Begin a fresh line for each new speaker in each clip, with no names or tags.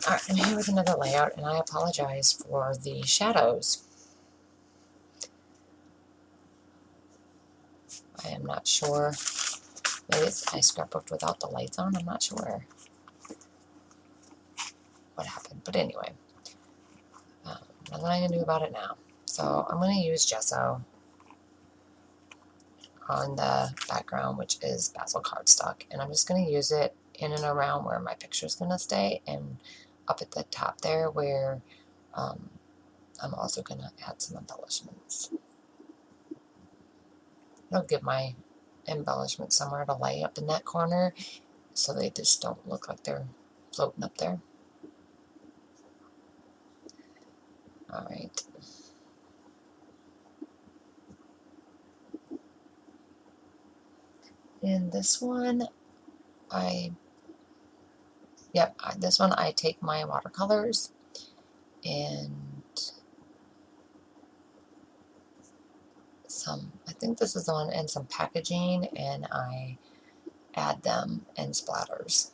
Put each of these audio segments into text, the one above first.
Alright, I'm here with another layout, and I apologize for the shadows. I am not sure. Maybe I scrapbooked without the lights on. I'm not sure what happened. But anyway, nothing I can do about it now. So I'm going to use gesso on the background, which is basil cardstock. And I'm just going to use it in and around where my picture is going to stay, and up at the top there where I'm also going to add some embellishments. I'll give my embellishments somewhere to lay up in that corner so they just don't look like they're floating up there. Alright. And this one, this one I take my watercolors and I think this is the one, and some packaging, and I add them in splatters.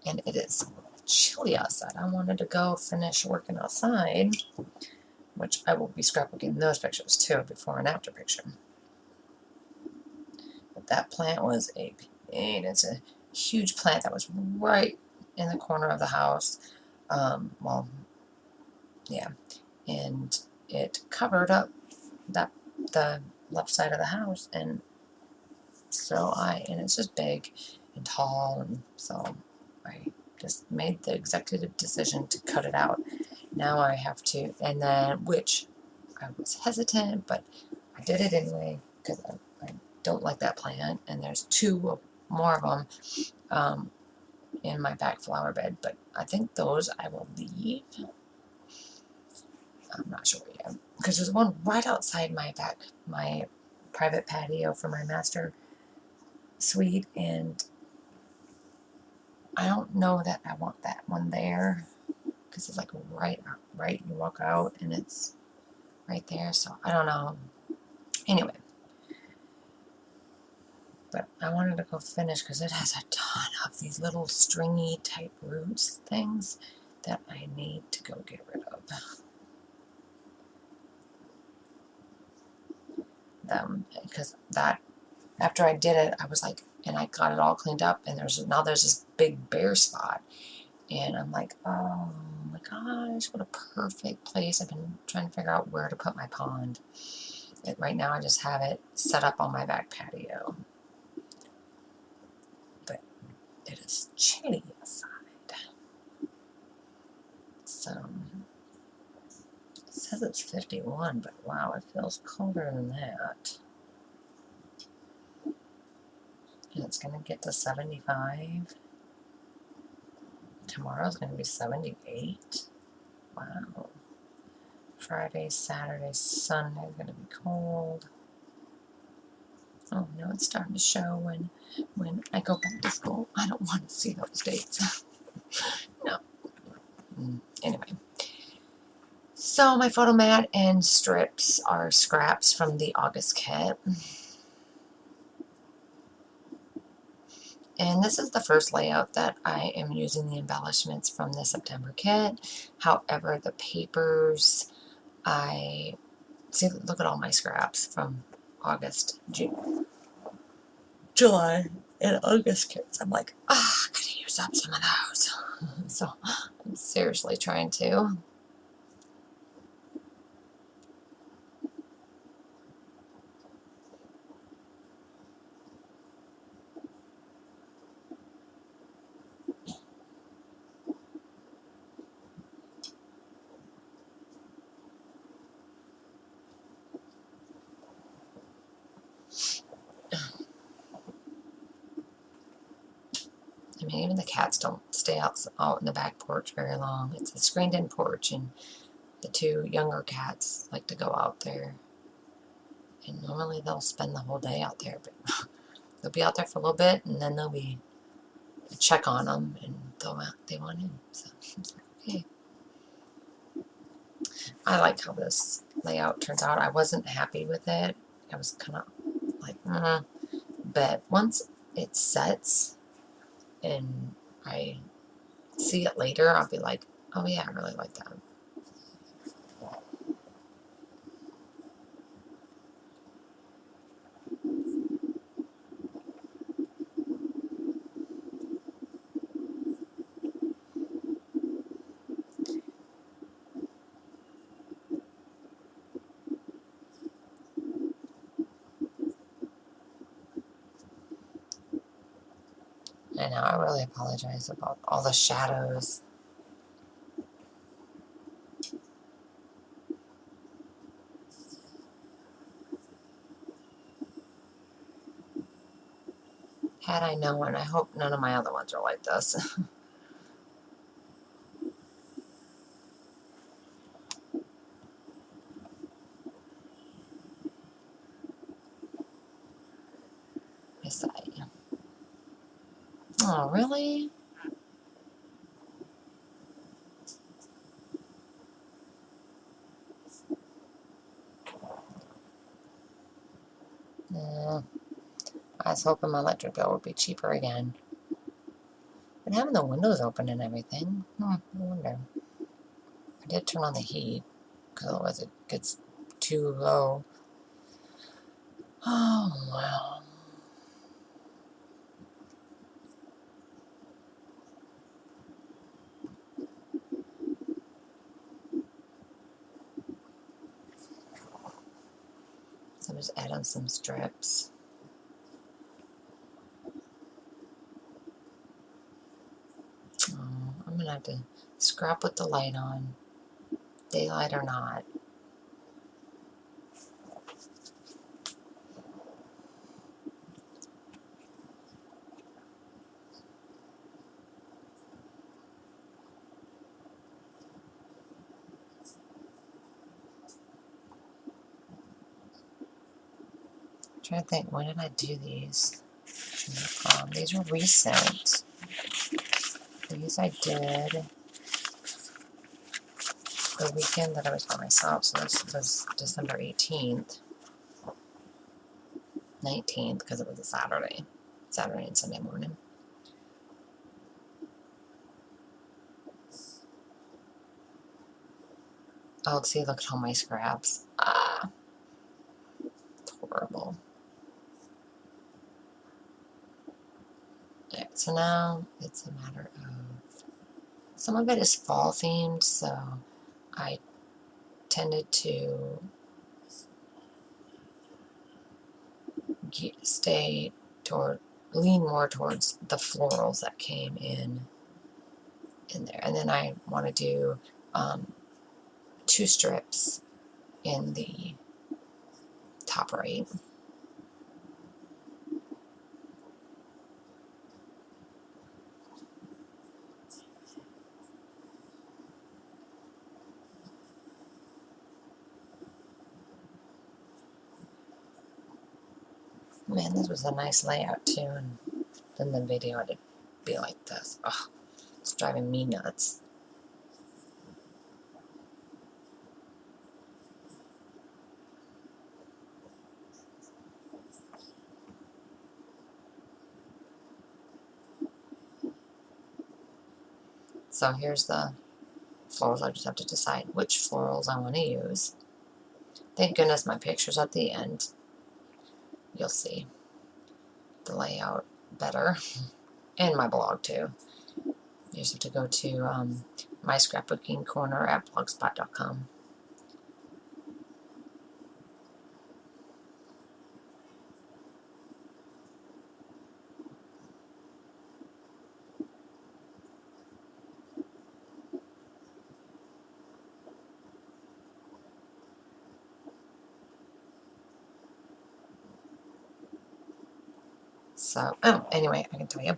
And it is chilly outside. I wanted to go finish working outside, which I will be scrapbooking those pictures too, before and after picture. But that plant was a pain. It's a huge plant that was right in the corner of the house. Well, yeah, and it covered up the left side of the house, and so and it's just big and tall, and so I just made the executive decision to cut it out. Now I have to, and then, which I was hesitant, but I did it anyway because I don't like that plant, and there's two more of them in my back flower bed, but I think those I will leave. I'm not sure yet, because there's one right outside my private patio for my master suite, and I don't know that I want that one there, because it's like right, you walk out and it's right there, so I don't know. Anyway, but I wanted to go finish because it has a ton of these little stringy type roots things that I need to go get rid of. Them, because after I did it, I was like, and I got it all cleaned up, and there's this big bare spot, and I'm like, oh my gosh, what a perfect place. I've been trying to figure out where to put my pond. Right now I just have it set up on my back patio, but it is chilly outside. So it says it's 51, but wow, it feels colder than that. And it's going to get to 75. Tomorrow's going to be 78. Wow. Friday, Saturday, Sunday is going to be cold. Oh no, it's starting to show when I go back to school. I don't want to see those dates. No. Anyway. So my photo mat and strips are scraps from the August kit. And this is the first layout that I am using the embellishments from the September kit. However, the papers, look at all my scraps from August, July, and August kits. I'm like, I gotta use up some of those. So I'm seriously trying to. I mean, even the cats don't stay out in the back porch very long. It's a screened-in porch, and the two younger cats like to go out there. And normally they'll spend the whole day out there, but they'll be out there for a little bit, and then they'll be check on them and go out. They want in. So it's like, okay. I like how this layout turns out. I wasn't happy with it. I was kind of like, But once it sets and I see it later, I'll be like, oh yeah, I really like that. I know, I really apologize about all the shadows. Had I known, I hope none of my other ones are like this. Yes, oh, really? I was hoping my electric bill would be cheaper again. But having the windows open and everything, no wonder. I did turn on the heat, because otherwise it gets too low. Oh, wow. So I'm just adding some strips. Oh, I'm going to have to scrap with the light on, daylight or not. I'm trying to think, when did I do these? These were recent. These I did the weekend that I was by myself, so this was December 18th, 19th, because it was a Saturday and Sunday morning. Oh, see, look at all my scraps. Ah, it's horrible. Alright, so now it's a matter of, some of it is fall themed, so I tended to lean more towards the florals that came in there. And then I want to do 2 strips in the top right. Man, this was a nice layout too, and then the video would be like this. Ugh, it's driving me nuts. So here's the florals. I just have to decide which florals I want to use. Thank goodness my picture's at the end. You'll see the layout better. And my blog too. You just have to go to my scrapbooking corner at blogspot.com. So, oh, anyway, I can tell you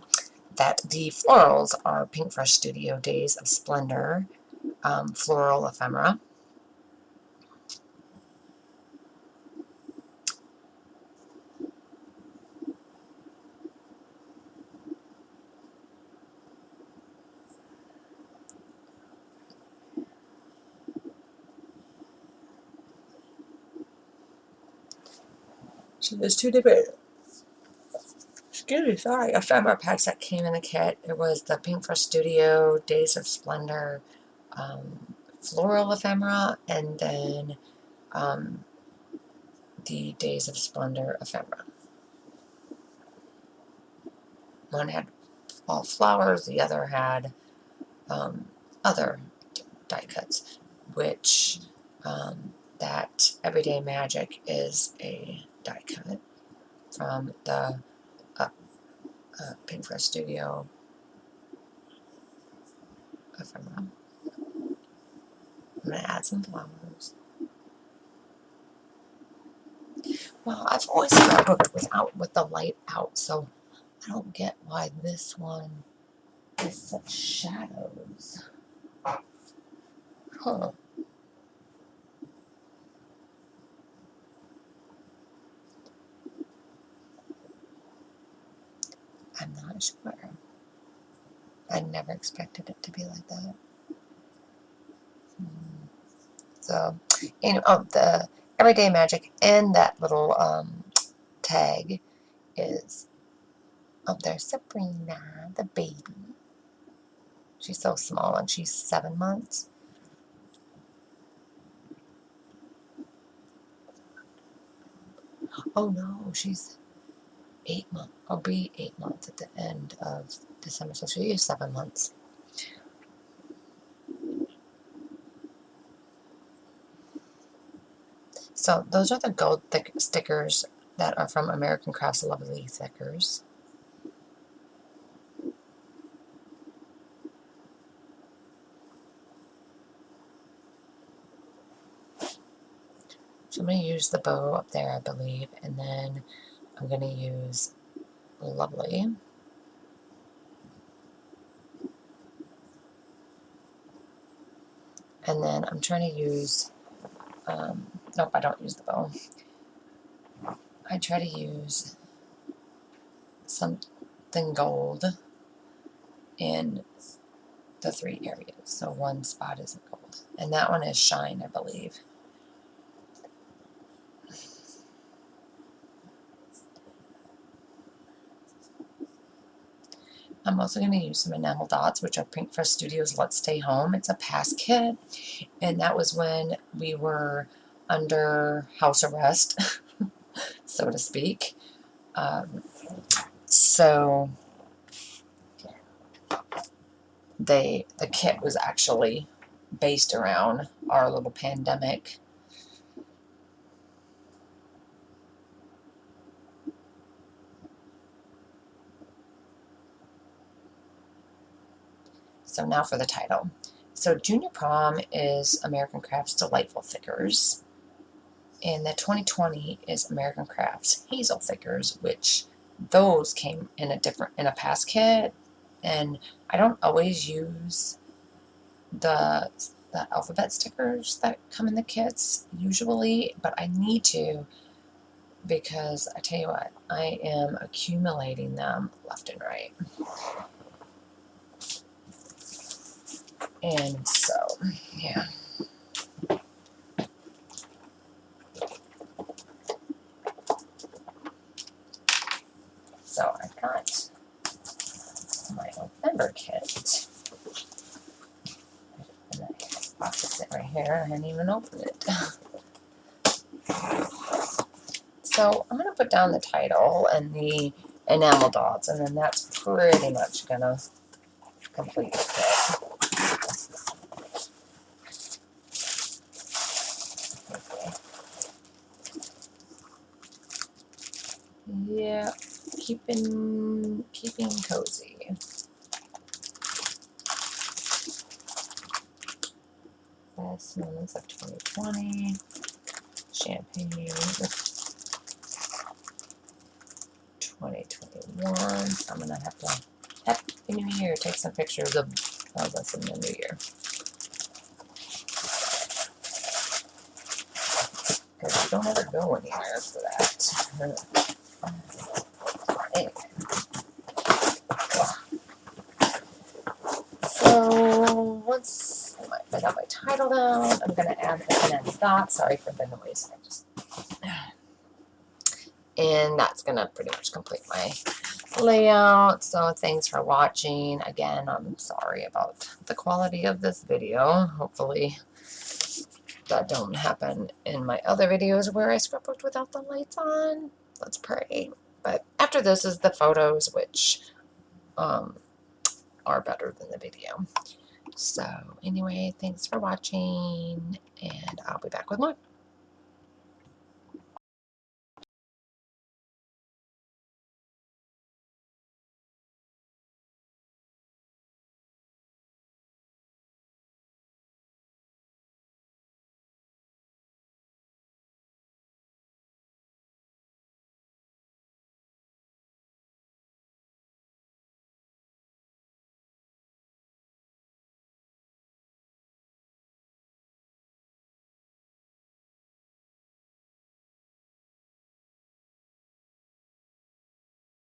that the florals are Pink Fresh Studio Days of Splendor Floral Ephemera. So there's 2 different excuse me, sorry, ephemera packs that came in the kit. It was the Pink for Studio, Days of Splendor, floral ephemera, and then the Days of Splendor ephemera. One had all flowers, the other had other die cuts, which that Everyday Magic is a die cut from the Pink for Studio ephemera. I'm going to add some flowers. Well, I've always scrapbooked with the light out, so I don't get why this one is such shadows. Huh. I'm not sure. I never expected it to be like that. So, the Everyday Magic and that little tag is up there. Sabrina, the baby. She's so small and she's 7 months. Oh no, she's 8 months. I'll be 8 months at the end of December, so she is 7 months. So those are the gold thick stickers that are from American Crafts Lovely Stickers. So I'm going to use the bow up there, I believe, and then I'm going to use Lovely. And then I'm trying to use, nope, I don't use the bow. I try to use something gold in the 3 areas. So one spot isn't gold. And that one is Shine, I believe. I'm also going to use some enamel dots, which are Pink for Studio's Let's Stay Home. It's a past kit, and that was when we were under house arrest, so to speak. So the kit was actually based around our little pandemic. So now for the title. So Junior Prom is American Crafts Delightful Thickers, and the 2020 is American Crafts Hazel Thickers, which those came in a past kit, and I don't always use the alphabet stickers that come in the kits usually, but I need to, because I tell you what, I am accumulating them left and right. And so, yeah. So I've got my November kit. And the box is sitting right here. I hadn't even opened it. So I'm going to put down the title and the enamel dots, and then that's pretty much going to complete the kit. Yeah, keeping cozy. Best moments of 2020. Champagne. 2021. So I'm gonna have to Happy New Year. Take some pictures of us in the new year. Because you don't ever go anywhere for that. Anyway. So once I got my title down, I'm going to add the enamel dots. Sorry for the noise. And that's going to pretty much complete my layout. So thanks for watching. Again, I'm sorry about the quality of this video. Hopefully that don't happen in my other videos where I scrapbooked without the lights on. Let's pray. But after this is the photos, which are better than the video. So anyway, thanks for watching, and I'll be back with more.